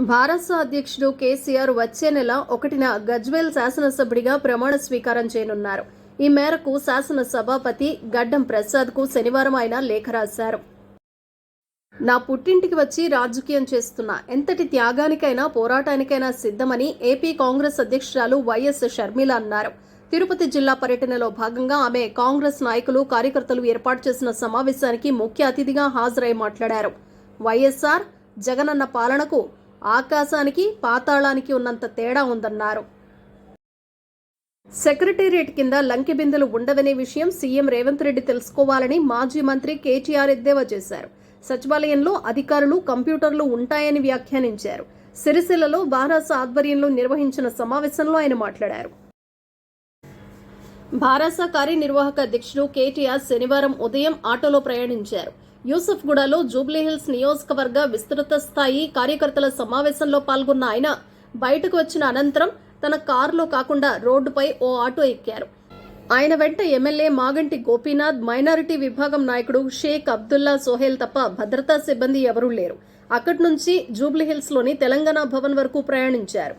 భారత అధ్యక్షుడు కేసీఆర్ వచ్చే నెల 1న గజ్వేల్ శాసనసభ్యుడిగా ప్రమాణ స్వీకారం చేయనున్నారు. ఈ మేరకు శాసన సభాపతి గడ్డం ప్రసాద్కు శనివారం ఆయన లేఖ రాశారు. నా పుట్టింటికి వచ్చి రాజకీయం చేస్తున్నా, ఎంతటి త్యాగానికైనా పోరాటానికైనా సిద్ధమని ఏపీ కాంగ్రెస్ అధ్యక్షురాలు వైఎస్ షర్మిల అన్నారు. తిరుపతి జిల్లా పర్యటనలో భాగంగా ఆమె కాంగ్రెస్ నాయకులు, కార్యకర్తలు ఏర్పాటు చేసిన సమావేశానికి ముఖ్య అతిథిగా హాజరై మాట్లాడారు. వైఎస్ఆర్ జగనన్న పాలనకు ఆకాశానికి పాతాళానికి ఉన్నంత తేడా ఉందన్నారు. సెక్రటేరియట్ కింద లంకె బిందెలు ఉండవనే విషయం సీఎం రేవంత్ రెడ్డి తెలుసుకోవాలని మాజీ మంత్రి కేటీఆర్ ఎద్దేవా చేశారు. సచివాలయంలో అధికారులు, కంప్యూటర్లు ఉంటాయని వ్యాఖ్యానించారు. సిరిసిల్లలో భారాస ఆధ్వర్యంలో నిర్వహించిన సమావేశంలో ఆయన మాట్లాడారు. భారాస కార్యనిర్వాహక అధ్యక్షుడు కేటీఆర్ శనివారం ఉదయం ఆటోలో ప్రయాణించారు. యూసఫ్గూడలో జూబ్లీహిల్స్ నియోజకవర్గ విస్తృత స్థాయి కార్యకర్తల సమావేశంలో పాల్గొన్న ఆయన బయటకు వచ్చిన అనంతరం తన కారులో కాకుండా రోడ్డుపై ఓ ఆటో ఎక్కారు. ఆయన వెంట ఎమ్మెల్యే మాగంటి గోపీనాథ్, మైనారిటీ విభాగం నాయకుడు షేక్ అబ్దుల్లా సోహెల్ తప్ప భద్రతా సిబ్బంది ఎవరూ లేరు. అక్కడి నుంచి జూబ్లీహిల్స్లోని తెలంగాణ భవన్ వరకు ప్రయాణించారు.